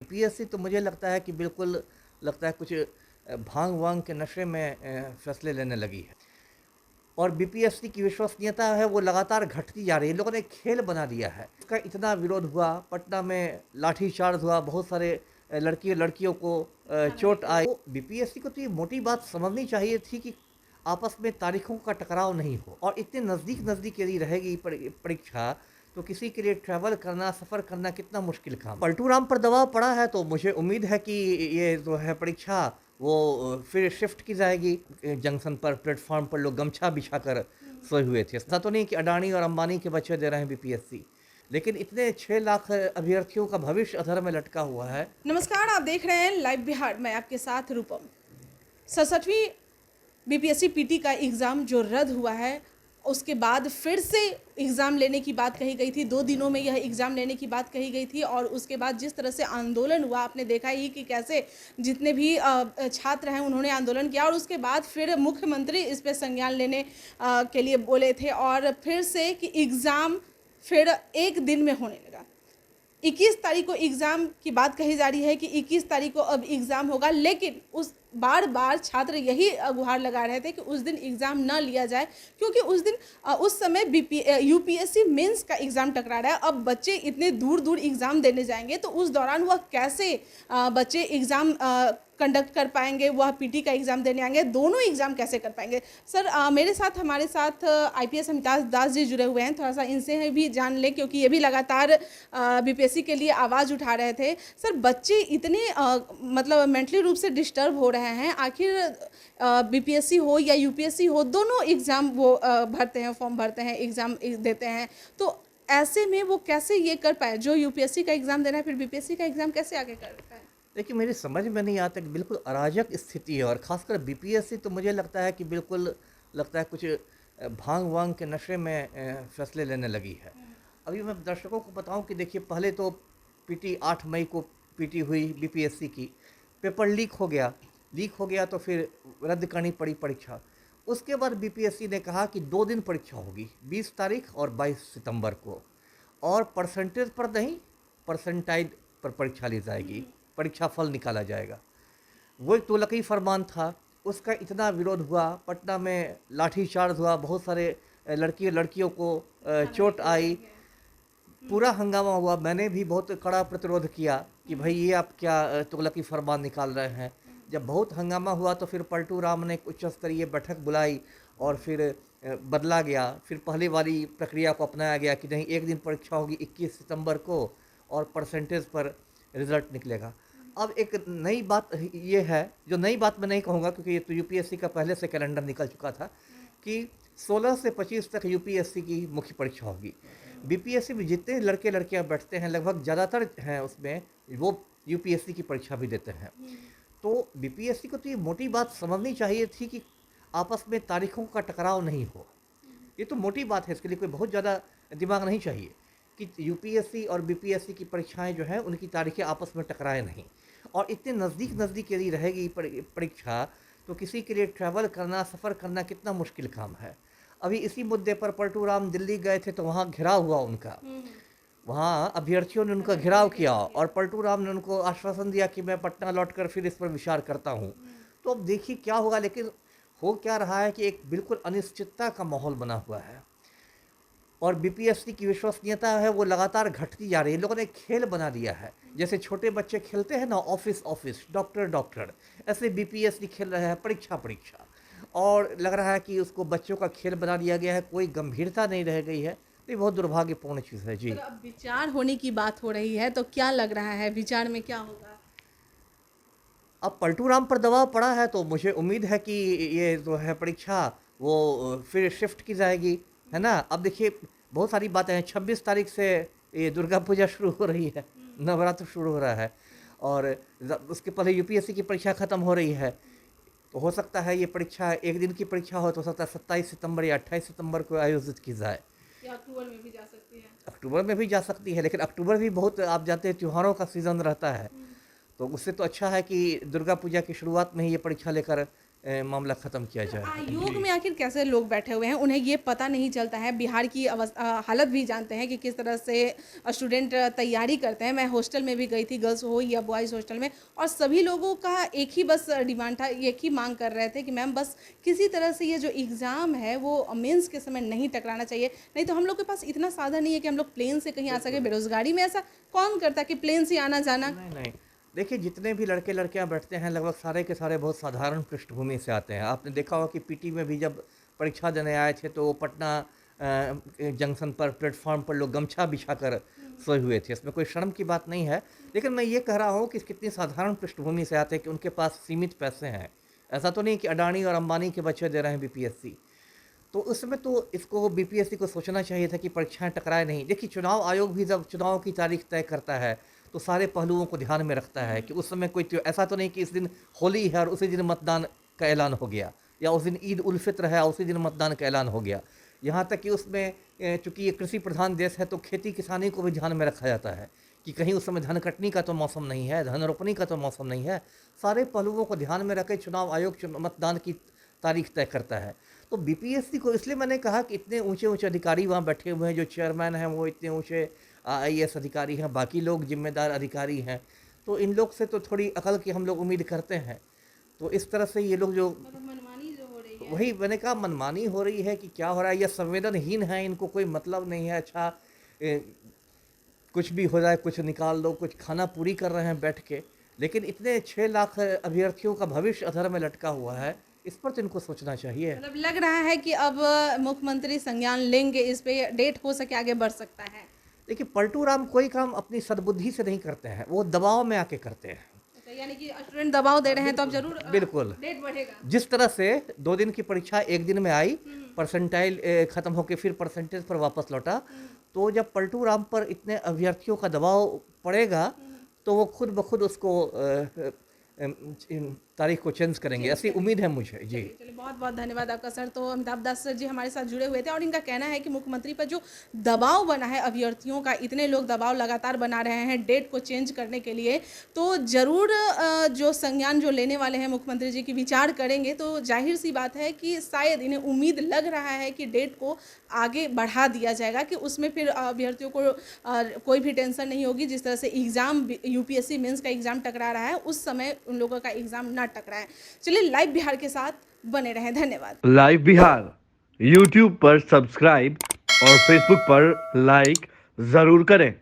BPSC तो मुझे लगता है कि बिल्कुल लगता है कुछ भांग वांग के नशे में फैसले लेने लगी है। और बीपीएससी की विश्वसनीयता है वो लगातार घटती जा रही है। लोगों ने एक खेल बना दिया है। इसका इतना विरोध हुआ, पटना में लाठीचार्ज हुआ, बहुत सारे लड़कियों को चोट आई। तो बीपीएससी को तो ये मोटी बात समझनी चाहिए थी कि आपस में तारीखों का टकराव नहीं हो। और इतने नज़दीक नज़दीक यदि रहेगी परीक्षा, तो किसी के लिए ट्रैवल करना, सफ़र करना कितना मुश्किल काम। पलटू राम पर दबाव पड़ा है तो मुझे उम्मीद है कि ये जो है परीक्षा वो फिर शिफ्ट की जाएगी। जंक्शन पर, प्लेटफॉर्म पर लोग गमछा बिछाकर सोए हुए थे। ऐसा तो नहीं कि अडानी और अंबानी के बच्चे दे रहे हैं बीपीएससी, लेकिन इतने 6 लाख अभ्यर्थियों का भविष्य अधर में लटका हुआ है। नमस्कार, आप देख रहे हैं लाइव बिहार। मैं आपके साथ रूपम। 67वीं बीपीएससी पीटी का एग्ज़ाम जो रद्द हुआ है, उसके बाद फिर से एग्ज़ाम लेने की बात कही गई थी। 2 दिनों में यह एग्ज़ाम लेने की बात कही गई थी और उसके बाद जिस तरह से आंदोलन हुआ, आपने देखा ही कि कैसे जितने भी छात्र हैं उन्होंने आंदोलन किया और उसके बाद फिर मुख्यमंत्री इस पे संज्ञान लेने के लिए बोले थे और फिर से कि एग्ज़ाम फिर 1 दिन में होने लगा। 21 तारीख को एग्ज़ाम की बात कही जा रही है कि 21 तारीख को अब एग्ज़ाम होगा, लेकिन उस बार छात्र यही गुहार लगा रहे थे कि उस दिन एग्ज़ाम न लिया जाए, क्योंकि उस दिन उस समय यूपीएससी मेंस का एग्ज़ाम टकरा रहा है। अब बच्चे इतने दूर दूर एग्ज़ाम देने जाएंगे तो उस दौरान वह कैसे बच्चे एग्ज़ाम कंडक्ट कर पाएंगे, वह पीटी का एग्ज़ाम देने आएंगे, दोनों एग्ज़ाम कैसे कर पाएंगे। सर, हमारे साथ आईपीएस अमिताभ दास जी जुड़े हुए हैं। थोड़ा सा इनसे भी जान लें, क्योंकि ये भी लगातार बीपीएससी के लिए आवाज़ उठा रहे थे। सर, बच्चे इतने मतलब मेंटली रूप से डिस्टर्ब हो रहे हैं। आखिर बीपीएससी हो या यूपीएससी हो, दोनों एग्ज़ाम वो भरते हैं, फॉर्म भरते हैं, एग्ज़ाम देते हैं। तो ऐसे में वो कैसे ये कर पाए, जो यूपीएससी का एग्ज़ाम देना है फिर बीपीएससी का एग्ज़ाम कैसे आगे कर पाए। देखिए, मेरी समझ में नहीं आता कि बिल्कुल अराजक स्थिति है। और ख़ासकर बीपीएससी तो मुझे लगता है कि बिल्कुल लगता है कुछ भांग वांग के नशे में फैसले लेने लगी है। अभी मैं दर्शकों को बताऊं कि देखिए, पहले तो पीटी 8 मई को पीटी हुई बीपीएससी की, पेपर लीक हो गया तो फिर रद्द करनी पड़ी परीक्षा। उसके बाद बीपीएससी ने कहा कि 2 दिन परीक्षा होगी, 20 तारीख और 22 सितंबर को। और परसेंटेज पर नहीं, परसेंटाइल पर परीक्षा ली जाएगी, परीक्षा फल निकाला जाएगा। वो एक तुगलकी फरमान था। उसका इतना विरोध हुआ, पटना में लाठीचार्ज हुआ, बहुत सारे लड़कियों को चोट आई, पूरा हंगामा हुआ। मैंने भी बहुत कड़ा प्रतिरोध किया कि भाई ये आप क्या तुगलकी फरमान निकाल रहे हैं। जब बहुत हंगामा हुआ तो फिर पलटू राम ने एक उच्च स्तरीय बैठक बुलाई और फिर बदला गया। फिर पहले वाली प्रक्रिया को अपनाया गया कि नहीं, 1 दिन परीक्षा होगी 21 सितंबर को और परसेंटेज पर रिजल्ट निकलेगा। अब एक नई बात ये है, जो नई बात मैं नहीं कहूँगा क्योंकि ये तो यूपीएससी का पहले से कैलेंडर निकल चुका था, कि 16 से 25 तक यूपीएससी की मुख्य परीक्षा होगी। बीपीएससी में जितने लड़के लड़कियां बैठते हैं, लगभग ज़्यादातर हैं उसमें, वो यूपीएससी की परीक्षा भी देते हैं। तो बीपीएससी को तो ये मोटी बात समझनी चाहिए थी कि आपस में तारीखों का टकराव नहीं हो। ये तो मोटी बात है, इसके लिए कोई बहुत ज़्यादा दिमाग नहीं चाहिए कि यूपीएससी और बीपीएससी की परीक्षाएं जो हैं उनकी तारीखें आपस में टकराए नहीं। और इतने नज़दीक नज़दीक यदि रहेगी परीक्षा, तो किसी के लिए ट्रैवल करना, सफ़र करना कितना मुश्किल काम है। अभी इसी मुद्दे पर पलटू राम दिल्ली गए थे तो वहाँ घेराव हुआ उनका। वहाँ अभ्यर्थियों ने उनका घेराव किया और पलटू राम ने उनको आश्वासन दिया कि मैं पटना लौटकर फिर इस पर विचार करता हूँ। तो अब देखिए क्या होगा, लेकिन हो क्या रहा है कि एक बिल्कुल अनिश्चितता का माहौल बना हुआ है। और बीपीएससी की विश्वसनीयता है वो लगातार घटती जा रही है। लोगों ने एक खेल बना दिया है, जैसे छोटे बच्चे खेलते हैं ना, ऑफिस डॉक्टर, ऐसे बीपीएससी खेल रहे हैं परीक्षा। और लग रहा है कि उसको बच्चों का खेल बना दिया गया है, कोई गंभीरता नहीं रह गई है। तो ये बहुत दुर्भाग्यपूर्ण चीज़ है जी। सर, अब विचार होने की बात हो रही है तो क्या लग रहा है, विचार में क्या होगा। अब पलटू राम पर दबाव पड़ा है तो मुझे उम्मीद है कि ये जो है परीक्षा वो फिर शिफ्ट की जाएगी, है ना। अब देखिए, बहुत सारी बातें हैं। 26 तारीख से ये दुर्गा पूजा शुरू हो रही है, नवरात्र शुरू हो रहा है, और उसके पहले यूपीएससी की परीक्षा ख़त्म हो रही है। तो हो सकता है ये परीक्षा 1 दिन की परीक्षा हो तो हो सकता है 27 सितंबर या 28 सितंबर को आयोजित की जाए। या अक्टूबर में भी जा सकती है। अक्टूबर में भी जा सकती है, लेकिन अक्टूबर भी बहुत, आप जानते हैं, त्योहारों का सीज़न रहता है। तो उससे तो अच्छा है कि दुर्गा पूजा की शुरुआत में ही ये परीक्षा लेकर मामला ख़त्म किया जाए। आयोग में आखिर कैसे लोग बैठे हुए हैं, उन्हें ये पता नहीं चलता है, बिहार की हालत भी जानते हैं कि किस तरह से स्टूडेंट तैयारी करते हैं। मैं हॉस्टल में भी गई थी, गर्ल्स हो या बॉयज़ हॉस्टल में, और सभी लोगों का एक ही बस डिमांड था, एक ही मांग कर रहे थे कि मैम बस किसी तरह से ये जो एग्ज़ाम है वो मेंस के समय नहीं टकराना चाहिए, नहीं तो हम लोग के पास इतना साधन नहीं है कि हम लोग प्लेन से कहीं आ सके। बेरोज़गारी में ऐसा कौन करता है कि प्लेन से आना जाना। नहीं नहीं, देखिए जितने भी लड़के लड़कियां बैठते हैं लगभग सारे के सारे बहुत साधारण पृष्ठभूमि से आते हैं। आपने देखा होगा कि पीटी में भी जब परीक्षा देने आए थे तो वो पटना जंक्शन पर प्लेटफॉर्म पर लोग गमछा बिछाकर सोए हुए थे। इसमें कोई शर्म की बात नहीं है, लेकिन मैं ये कह रहा हूँ कि कितनी साधारण पृष्ठभूमि से आते हैं कि उनके पास सीमित पैसे हैं। ऐसा तो नहीं कि अडानी और अंबानी के बच्चे दे रहे हैं बीपीएससी। तो उस समय तो इसको बीपीएससी को सोचना चाहिए था कि परीक्षाएं टकराए नहीं। देखिए चुनाव आयोग भी जब चुनाव की तारीख तय करता है तो सारे पहलुओं को ध्यान में रखता है कि उस समय कोई ऐसा तो नहीं कि इस दिन होली है और उसी दिन मतदान का ऐलान हो गया, या उस दिन ईद उल फित्र है उसी दिन मतदान का ऐलान हो गया। यहाँ तक कि उसमें चूँकि ये कृषि प्रधान देश है तो खेती किसानी को भी ध्यान में रखा जाता है कि कहीं उस समय धन कटनी का तो मौसम नहीं है, धन रोपनी का तो मौसम नहीं है। सारे पहलुओं को ध्यान में रखे चुनाव आयोग मतदान की तारीख तय करता है। तो बीपीएससी को इसलिए मैंने कहा कि इतने ऊंचे ऊंचे अधिकारी वहाँ बैठे हुए हैं, जो चेयरमैन हैं वो इतने ऊंचे आईएएस अधिकारी हैं, बाकी लोग जिम्मेदार अधिकारी हैं, तो इन लोग से तो थोड़ी अकल की हम लोग उम्मीद करते हैं। तो इस तरह से ये लोग जो मनमानी जो हो रही है, वही मैंने कहा मनमानी हो रही है कि क्या हो रहा है, या संवेदनहीन है, इनको कोई मतलब नहीं है। अच्छा कुछ भी हो जाए, कुछ निकाल दो, कुछ खाना पूरी कर रहे हैं बैठ के, लेकिन इतने 6 लाख अभ्यर्थियों का भविष्य अधर में लटका हुआ है, इस पर तो इनको सोचना चाहिए। मतलब लग रहा है कि अब मुख्यमंत्री संज्ञान लेंगे, इस पे डेट हो सके आगे बढ़ सकता है। देखिए पलटू राम कोई काम अपनी सद्बुद्धि से नहीं करते हैं, वो दबाव में आके करते हैं। यानी कि स्टूडेंट दबाव दे रहे हैं तो अब जरूर बिल्कुल डेट बढ़ेगा। जिस तरह से 2 दिन की परीक्षा 1 दिन में आई, परसेंटाइल खत्म होके फिर परसेंटेज पर वापस लौटा, तो जब पलटू राम पर इतने अभ्यर्थियों का दबाव पड़ेगा तो वो खुद ब खुद उसको तारीख को चेंज करेंगे, ऐसी उम्मीद है मुझे। जी चलिए बहुत बहुत धन्यवाद आपका सर। तो अमिताभ दास सर जी हमारे साथ जुड़े हुए थे और इनका कहना है कि मुख्यमंत्री पर जो दबाव बना है अभ्यर्थियों का, इतने लोग दबाव लगातार बना रहे हैं डेट को चेंज करने के लिए, तो ज़रूर जो संज्ञान जो लेने वाले हैं मुख्यमंत्री जी की विचार करेंगे। तो जाहिर सी बात है कि शायद इन्हें उम्मीद लग रहा है कि डेट को आगे बढ़ा दिया जाएगा, कि उसमें फिर अभ्यर्थियों को कोई भी टेंशन नहीं होगी। जिस तरह से एग्ज़ाम यूपीएससी मेंस का एग्ज़ाम टकरा रहा है, उस समय उन लोगों का एग्ज़ाम ना टकराए। चलिए लाइव बिहार के साथ बने रहें। धन्यवाद। लाइव बिहार यूट्यूब पर सब्सक्राइब और फेसबुक पर लाइक जरूर करें।